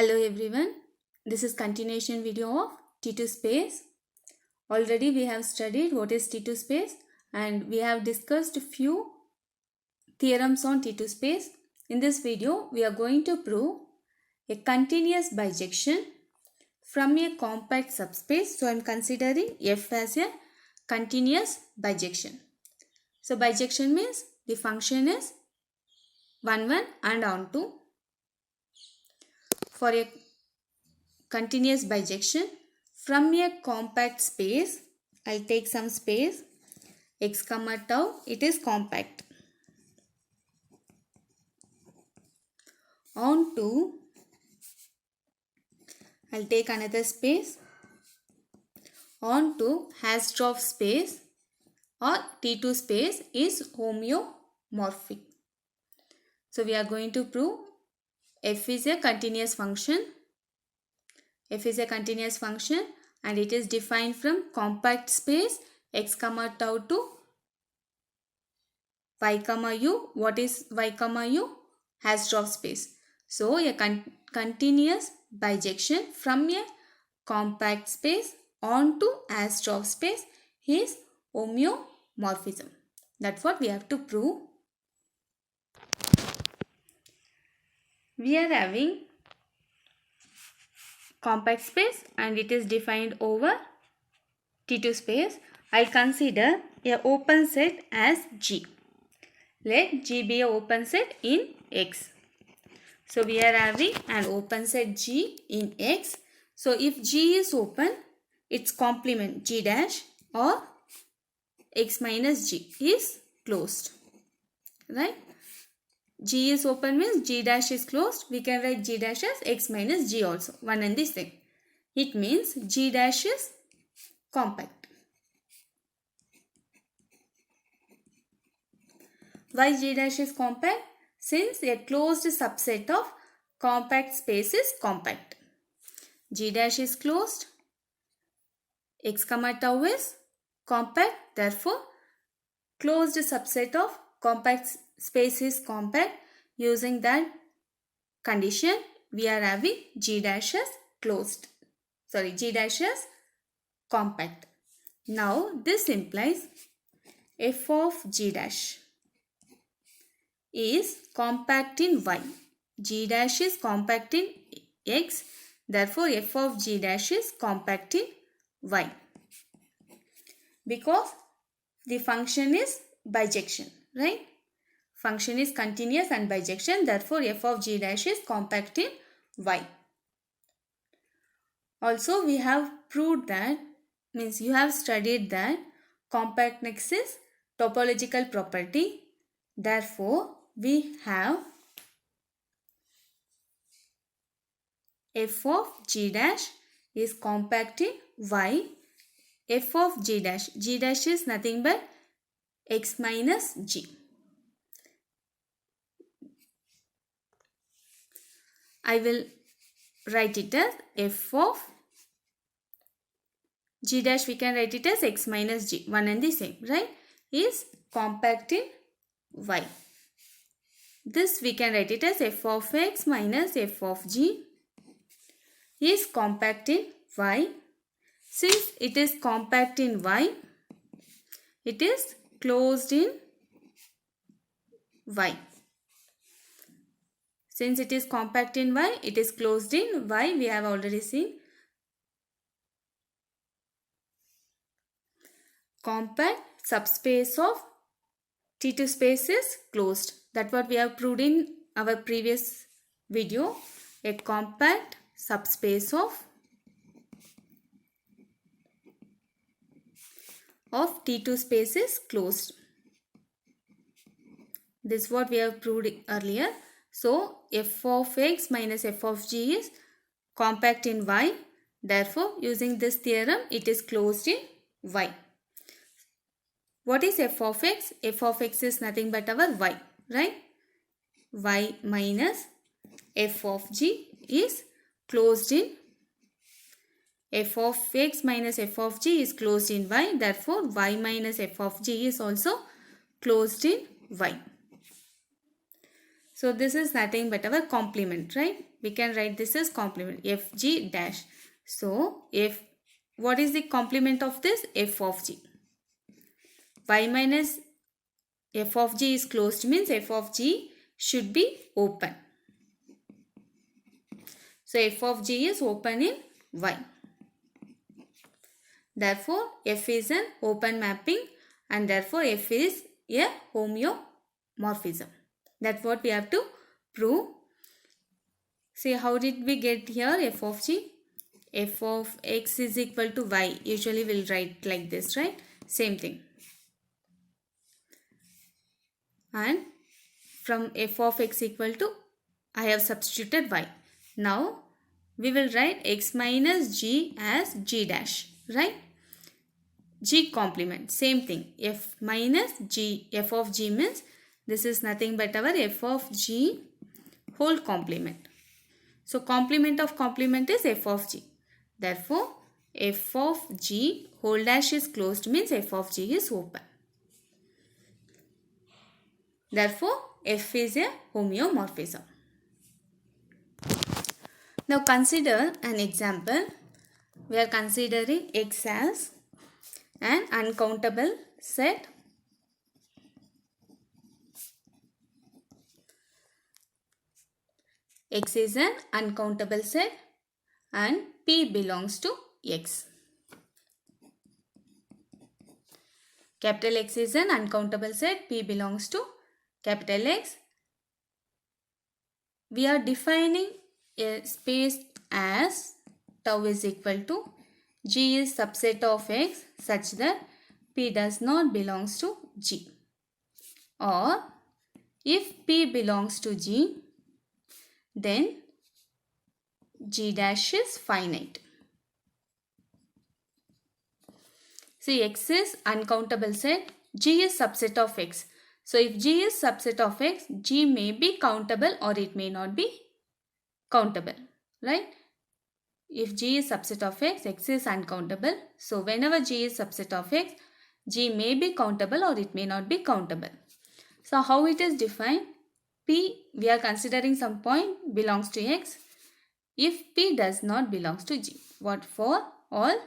Hello everyone, this is continuation video of T2 space. Already we have studied what is T2 space and we have discussed few theorems on T2 space. In this video we are going to prove a continuous bijection from a compact subspace. So I am considering F as a continuous bijection. So bijection means the function is 1 1 and onto. For a continuous bijection from a compact space, I'll take some space x comma tau, it is compact, onto, I'll take another space, onto Hausdorff space or T2 space is homeomorphic. So we are going to prove f is a continuous function. F is a continuous function and it is defined from compact space x comma tau to y comma u. What is y comma u? Hausdorff space. So a continuous bijection from a compact space onto Hausdorff space is homeomorphism. That's what we have to prove. We are having compact space and it is defined over T2 space. I consider a open set as G. Let G be a open set in X. So we are having an open set G in X. So if G is open, its complement G dash or X minus G is closed. Right? G is open means G dash is closed. We can write G dash as X minus G also. One and the same. It means G dash is compact. Why G dash is compact? Since a closed subset of compact space is compact. G dash is closed. X comma tau is compact. Therefore, closed subset of compact space is compact. Using that condition, we are having G dash as closed. G dash as compact. Now, this implies f of G dash is compact in Y. G dash is compact in X. Therefore, f of G dash is compact in Y. Because the function is bijection, right? Function is continuous and bijection. Therefore, f of G dash is compact in Y. Also, we have proved that, means you have studied that compactness is topological property. Therefore, we have f of G dash is compact in Y. F of G dash is nothing but X minus G. I will write it as f of G dash, we can write it as X minus G. One and the same, right? Is compact in Y. This we can write it as f of X minus f of G is compact in Y. Since it is compact in Y, it is closed in Y. Since it is compact in Y, it is closed in Y. We have already seen. Compact subspace of T2 space is closed. That's what we have proved in our previous video. A compact subspace of T2 space is closed. This is what we have proved earlier. So, f of X minus f of G is compact in Y. Therefore, using this theorem, it is closed in Y. What is f of X? F of X is nothing but our Y, right? Y minus f of G is closed in f of X minus f of G is closed in Y. Therefore, Y minus f of G is also closed in Y. So, this is nothing but our complement, right? we can write this as complement fg dash. So what is the complement of this? F of g. Y minus f of g is closed means f of g should be open. So f of g is open in Y. Therefore f is an open mapping and therefore f is a homeomorphism. That's what we have to prove. See, how did we get here f of g? F of x is equal to y. Usually we'll write like this, right? Same thing. And from f of x equal to, I have substituted y. Now we will write x minus g as g dash, right? G complement, same thing. F minus g, f of g means this is nothing but our f of g whole complement. So complement of complement is f of g. Therefore f of g whole dash is closed means f of g is open. Therefore f is a homeomorphism. Now consider an example. We are considering x as an uncountable set. X is an uncountable set and P belongs to X. Capital X is an uncountable set. P belongs to capital X. We are defining a space as tau is equal to G is subset of X such that P does not belongs to G. Or if P belongs to G, then G dash is finite. See, X is uncountable set, G is subset of X. So if G is subset of X, G may be countable or it may not be countable, right? If G is subset of X, X is uncountable. So whenever G is subset of X, G may be countable or it may not be countable. So how it is defined? P, we are considering some point belongs to X. If P does not belongs to G. What for? All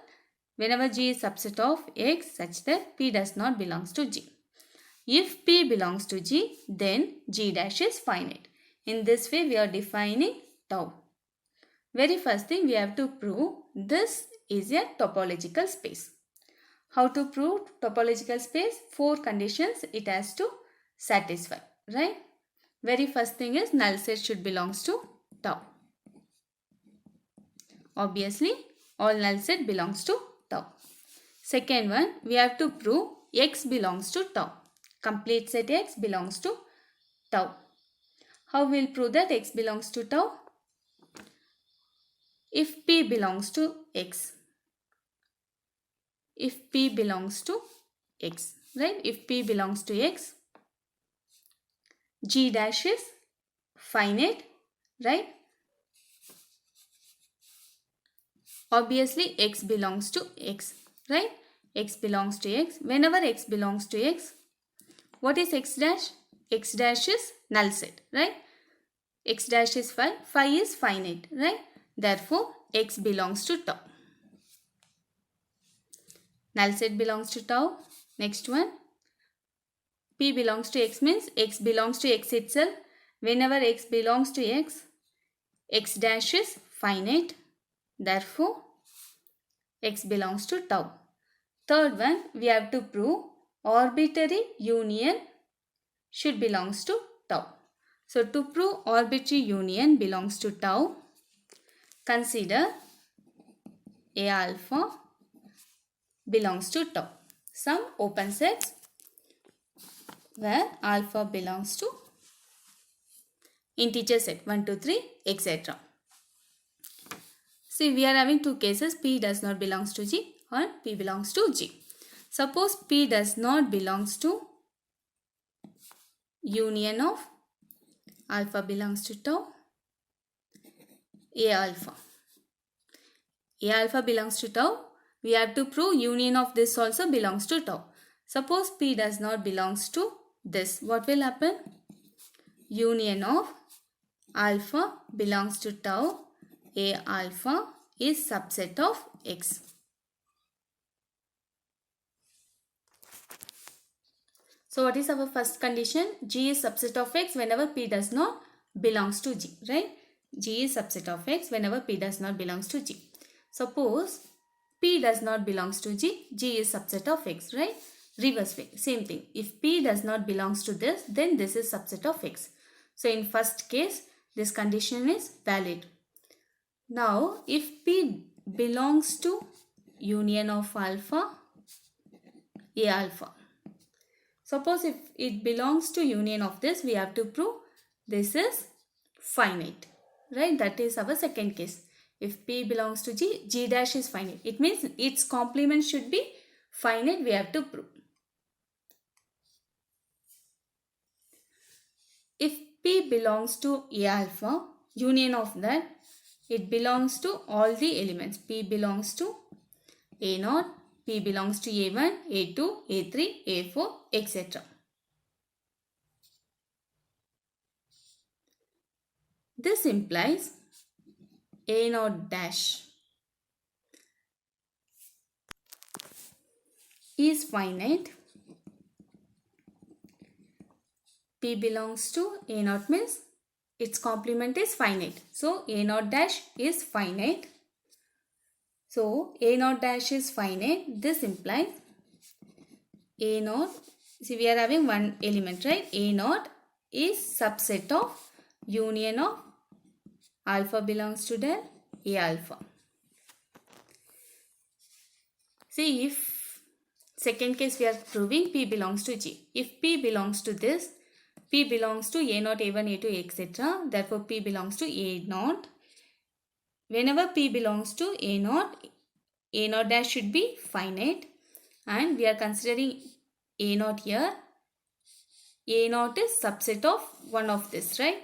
whenever G is subset of X such that P does not belongs to G. If P belongs to G, then G dash is finite. In this way we are defining tau. Very first thing we have to prove this is a topological space. How to prove topological space? 4 conditions it has to satisfy, right? Very first thing is null set should belongs to tau. Obviously all null set belongs to tau. Second one, we have to prove X belongs to tau. Complete set X belongs to tau. How we will prove that X belongs to tau? If P belongs to X. If P belongs to X, right? If P belongs to X, G dash is finite, right? Obviously X belongs to X, right? X belongs to X. Whenever X belongs to X, what is X dash? X dash is null set, right? X dash is phi. Phi is finite, right? Therefore X belongs to tau. Null set belongs to tau. Next one, P belongs to X means X belongs to X itself. Whenever X belongs to X, X dash is finite. Therefore X belongs to tau. Third one, we have to prove arbitrary union should belongs to tau. So to prove arbitrary union belongs to tau, consider A alpha belongs to tau. Some open sets where alpha belongs to integer set 1, 2, 3, etc. See, we are having two cases. P does not belongs to G or P belongs to G. Suppose P does not belongs to union of alpha belongs to tau, A alpha. A alpha belongs to tau. We have to prove union of this also belongs to tau. Suppose P does not belongs to this. What will happen? Union of alpha belongs to tau, A alpha is subset of X. So what is our first condition? G is subset of X whenever P does not belongs to G, right? G is subset of X whenever P does not belongs to G. Suppose P does not belongs to G, G is subset of X, right? Reverse way, same thing. If P does not belongs to this, then this is subset of X. So in first case, this condition is valid. Now, if P belongs to union of alpha, A alpha. Suppose if it belongs to union of this, we have to prove this is finite, right? That is our second case. If P belongs to G, G dash is finite. It means its complement should be finite, we have to prove. If P belongs to A alpha, union of that, it belongs to all the elements. P belongs to A0, P belongs to A1, A2, A3, A4, etc. This implies A0 dash is finite. P belongs to A0 means its complement is finite. So A0 dash is finite. So A0 dash is finite. This implies A0. See, we are having one element, right? A0 is subset of union of alpha belongs to del A alpha. See, if second case we are proving P belongs to G. If P belongs to this, P belongs to A0, A1, A2, etc. Therefore, P belongs to A0. Whenever P belongs to A0, A0 dash should be finite. And we are considering A0 here. A0 is subset of one of this, right?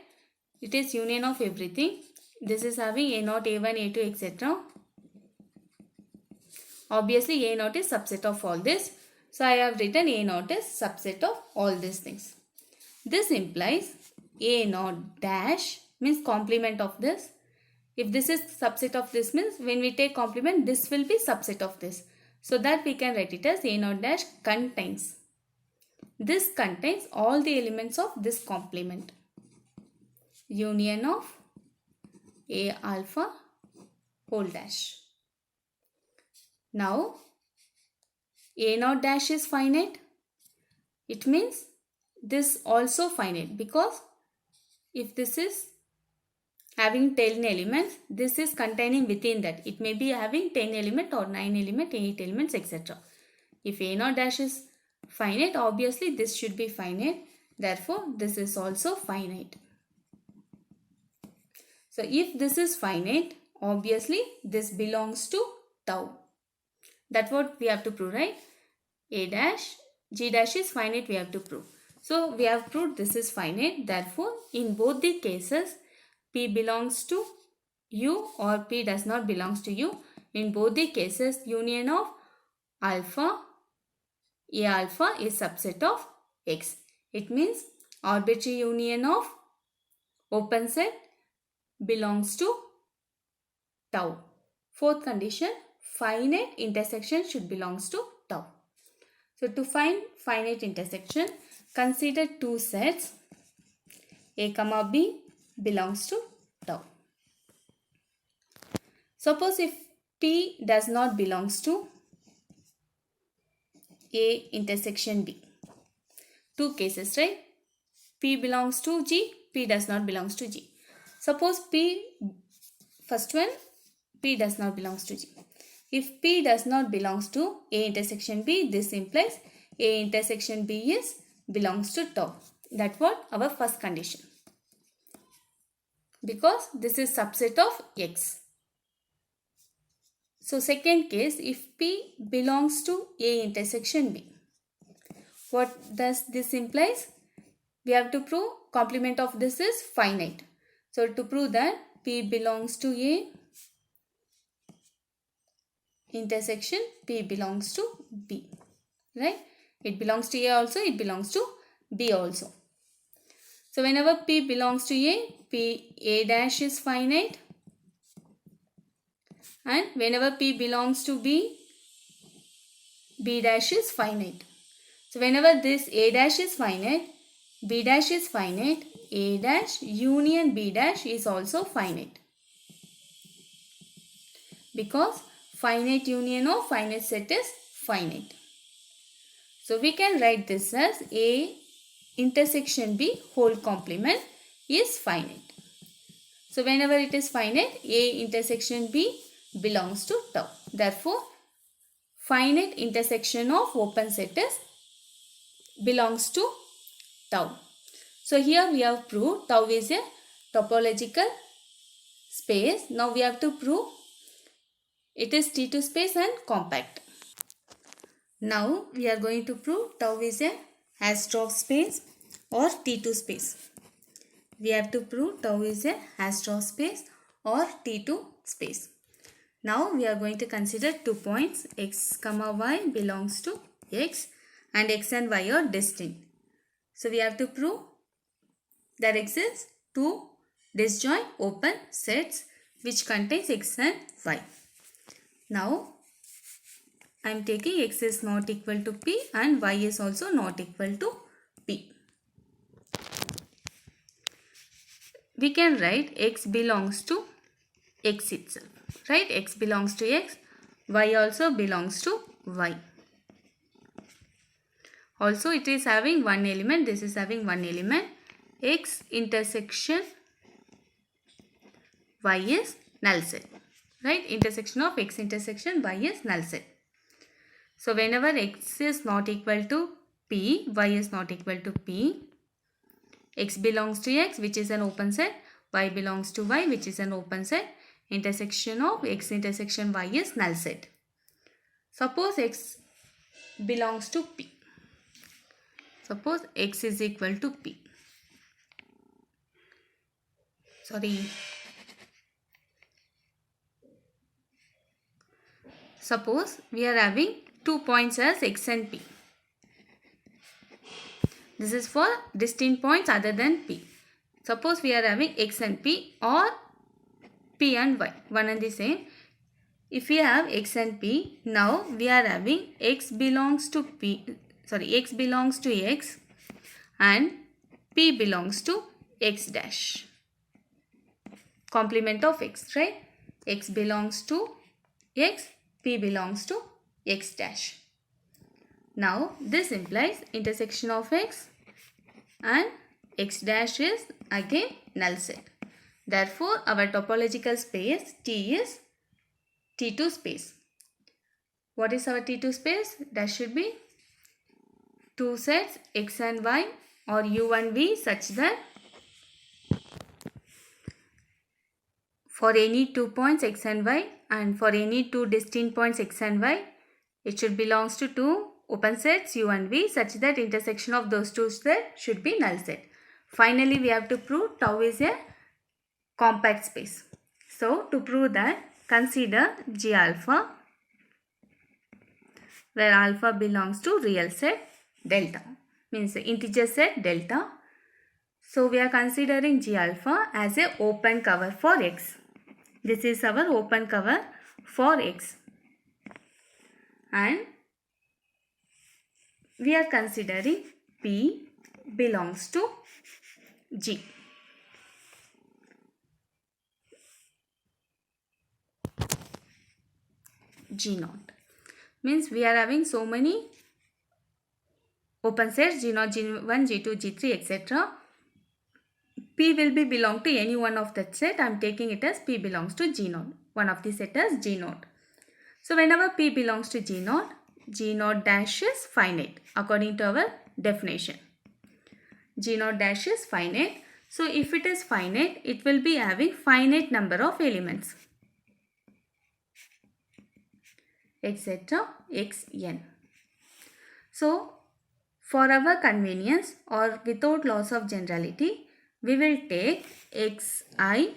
It is union of everything. This is having A0, A1, A2, etc. Obviously, A0 is subset of all this. So, I have written A0 is subset of all these things. This implies A0 dash means complement of this. If this is subset of this means when we take complement, this will be subset of this. So that we can write it as A0 dash contains. This contains all the elements of this complement. Union of A alpha whole dash. Now, A0 dash is finite. It means this also finite because if this is having 10 elements, this is containing within that. It may be having 10 element or 9 element, 8 elements, etc. If A0 dash is finite, obviously this should be finite. Therefore, this is also finite. So, if this is finite, obviously this belongs to tau. That's what we have to prove, right? A dash, G dash is finite, we have to prove. So, we have proved this is finite. Therefore, in both the cases, P belongs to U or P does not belongs to U. In both the cases, union of alpha, A alpha is subset of X. It means arbitrary union of open set belongs to tau. Fourth condition, finite intersection should belongs to tau. So to find finite intersection, consider two sets A comma B belongs to tau. Suppose if P does not belongs to A intersection B. Two cases, right? P belongs to G, P does not belongs to G. Suppose first one, P does not belongs to G. If P does not belongs to A intersection B, this implies A intersection B belongs to tau. That's what our first condition. Because this is subset of X. So second case, if P belongs to A intersection B. What does this implies? We have to prove complement of this is finite. So to prove that P belongs to A intersection P belongs to B, right? It belongs to A also, it belongs to B also. So whenever P belongs to A, P A dash is finite, and whenever P belongs to B, B dash is finite. So whenever this A dash is finite, B dash is finite, A dash union B dash is also finite. Because finite union of finite set is finite. So we can write this as A intersection B whole complement is finite. So whenever it is finite, A intersection B belongs to tau. Therefore, finite intersection of open set is belongs to tau. So here we have proved tau is a topological space. Now we have to prove it is T2 space and compact. Now we are going to prove tau is a Hausdorff space or T2 space. We have to prove tau is a Hausdorff space or T2 space. Now we are going to consider 2 points x comma y belongs to x and x and y are distinct. So we have to prove there exists 2 disjoint open sets which contains x and y. Now I am taking x is not equal to p and y is also not equal to p. We can write x belongs to x itself. Right? X belongs to x, y also belongs to y. Also it is having one element, this is having one element. X intersection y is null set. Right? Intersection of x intersection y is null set. So whenever x is not equal to p, y is not equal to p, x belongs to x which is an open set, y belongs to y which is an open set, intersection of x intersection y is null set. Suppose x belongs to p. Suppose x is equal to p. Suppose we are having 2 points as x and p. This is for distinct points other than p. Suppose we are having x and p or p and y, one and the same. If we have x and p, now we are having x belongs to x belongs to x and p belongs to x dash. Complement of x, right? X belongs to x, p belongs to x dash. Now this implies intersection of x and x dash is again null set. Therefore, our topological space T is T2 space. What is our T2 space? That should be 2 sets x and y or u and v such that for any 2 points x and y and for any 2 distinct points x and y, it should belongs to 2 open sets u and v such that intersection of those 2 sets should be null set. Finally, we have to prove tau is a compact space. So, to prove that, consider G alpha where alpha belongs to real set delta, means integer set delta. So, we are considering G alpha as a open cover for x. This is our open cover for x. And we are considering P belongs to G. G naught. Means we are having so many open sets G0, G1, G2, G3, etc. P will be belong to any one of that set. I am taking it as P belongs to G0. One of the set as G0. So whenever P belongs to G0, G0 dash is finite according to our definition. G0 dash is finite. So if it is finite, it will be having finite number of elements, etc. xn. So for our convenience or without loss of generality, we will take xi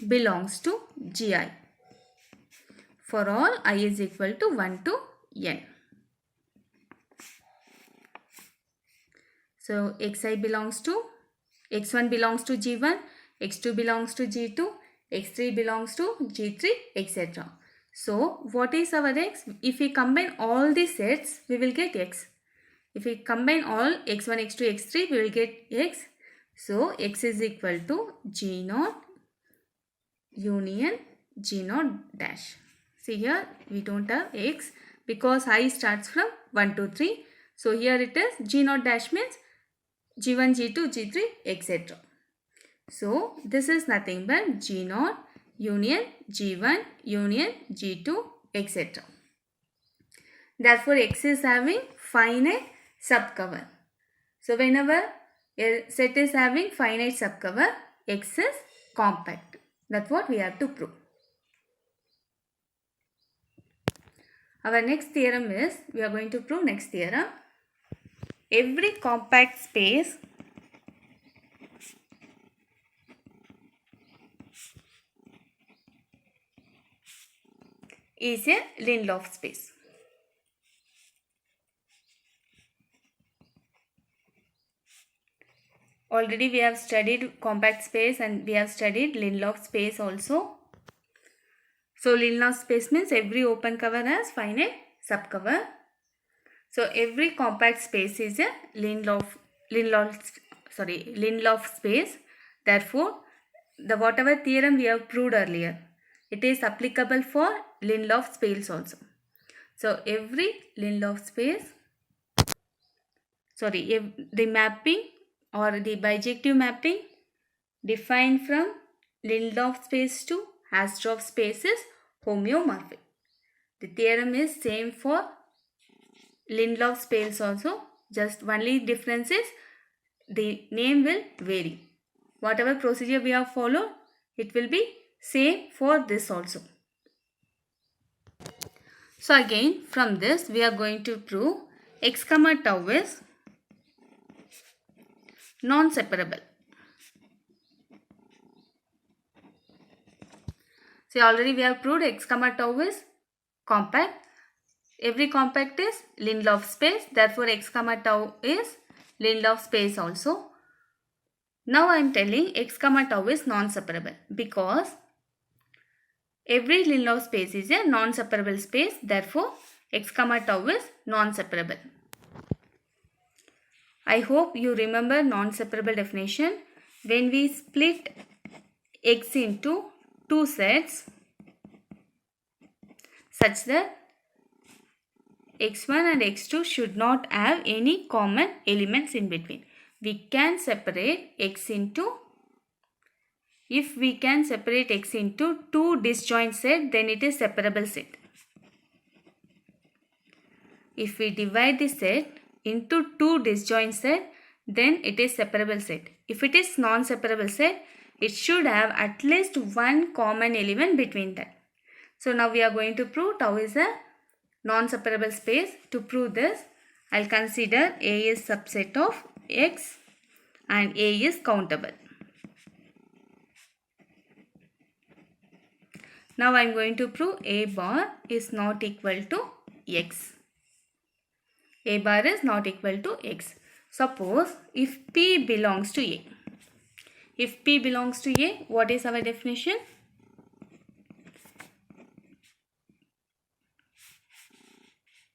belongs to gi for all I is equal to 1 to n. So xi belongs to, x1 belongs to g1, x2 belongs to G2, x3 belongs to G3, etc. So what is our x? If we combine all the sets, we will get x. If we combine all x1, x2, x3, we will get x. So x is equal to G0 union G0 dash. See here we don't have x because I starts from 1 to 3. So here it is G0 dash means G1, G2, G3, etc. So this is nothing but G0 union G1 union G2, etc. Therefore x is having finite subcover. So whenever a set is having finite subcover, x is compact. That's what we have to prove. Our next theorem is, we are going to prove next theorem. Every compact space is a Lindelof space. Already we have studied compact space and we have studied Lindelof space also. So Lindelof space means every open cover has finite subcover. So every compact space is a Lindelof space. Therefore, the whatever theorem we have proved earlier, it is applicable for Lindelof space also. So every Lindelof space, the mapping or the bijective mapping defined from Lindelof space to Hausdorff space is homeomorphic. The theorem is same for Lindelof space also. Just only difference is the name will vary. Whatever procedure we have followed, it will be same for this also. So again from this we are going to prove x comma tau is non-separable. So already we have proved x comma tau is compact. Every compact is Lindelof space. Therefore x comma tau is Lindelof space also. Now I am telling x comma tau is non-separable because every Lindelof space is a non-separable space. Therefore x comma tau is non-separable. I hope you remember non-separable definition. When we split x into two sets such that x1 and x2 should not have any common elements in between. We can separate x into, if we can separate x into two disjoint set, then it is separable set. If we divide the set into two disjoint set, then it is separable set. If it is non-separable set, it should have at least one common element between that. So now we are going to prove tau is a non-separable space. To prove this, I'll consider A is subset of X and A is countable. Now I'm going to prove A bar is not equal to X. A bar is not equal to X. Suppose if P belongs to A. If P belongs to A, what is our definition?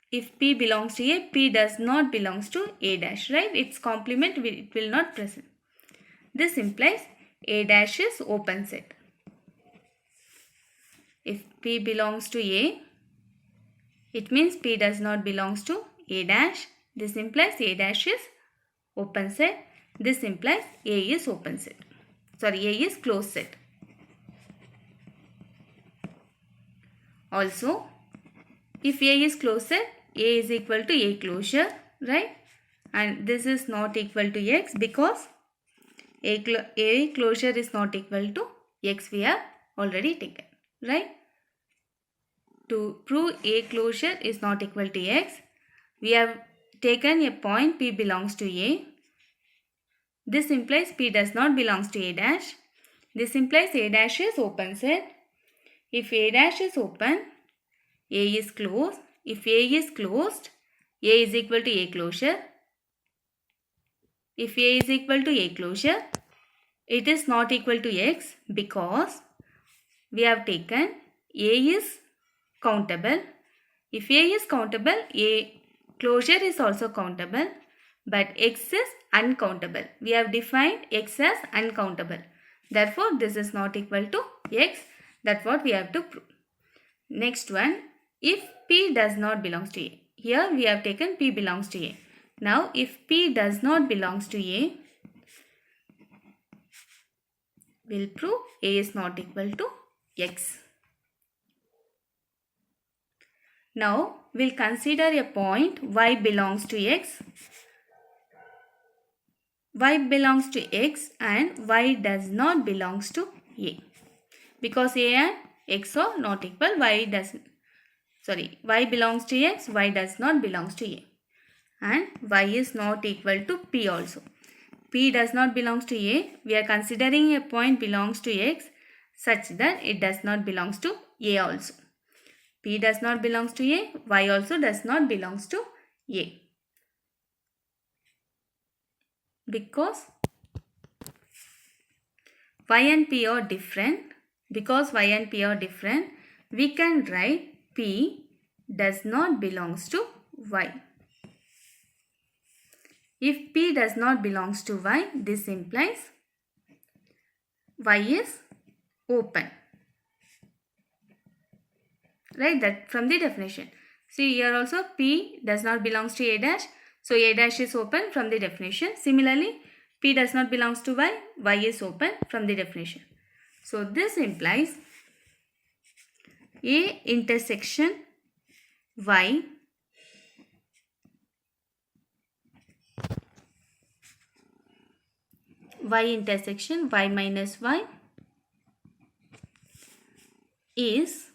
If P belongs to A, P does not belongs to A dash, right? Its complement it will not present. This implies A dash is open set. If P belongs to A, it means P does not belongs to A dash. This implies A dash is open set. This implies A is open set. A is closed set. Also, if A is closed set, A is equal to A closure, right? And this is not equal to X because A closure is not equal to X we have already taken, right? To prove A closure is not equal to X, we have taken a point P belongs to A. This implies P does not belongs to A dash. This implies A dash is open set. If A dash is open, A is closed. If A is closed, A is equal to A closure. If A is equal to A closure, it is not equal to x because we have taken A is countable. If A is countable, A closure is also countable, but x is uncountable. We have defined x as uncountable. Therefore, this is not equal to x. That's what we have to prove. Next one, if P does not belongs to A. Here we have taken P belongs to A. Now, if P does not belongs to A, we'll prove A is not equal to x. Now, we'll consider a point y belongs to x. Y belongs to x and y does not belongs to A. Because A and x are not equal, y belongs to x, y does not belongs to A. And y is not equal to P also. P does not belongs to A. We are considering a point belongs to x such that it does not belongs to A also. P does not belongs to A, y also does not belongs to A. Because y and P are different, we can write P does not belongs to y. If P does not belongs to y, this implies y is open. Right, that from the definition. See here also P does not belongs to A dash. So A dash is open from the definition. Similarly, P does not belongs to y, y is open from the definition. So this implies A intersection y intersection y minus y is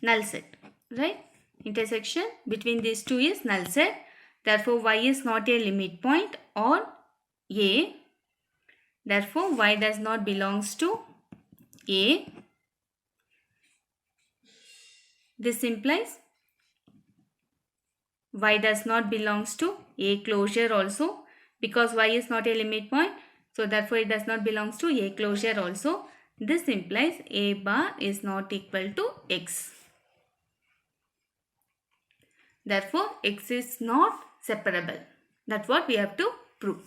null set, right? Intersection between these two is null set. Therefore, y is not a limit point on A. Therefore, y does not belongs to A. This implies y does not belongs to A closure also, because y is not a limit point. So, therefore, it does not belongs to A closure also. This implies A bar is not equal to x. Therefore, x is not separable. That's what we have to prove.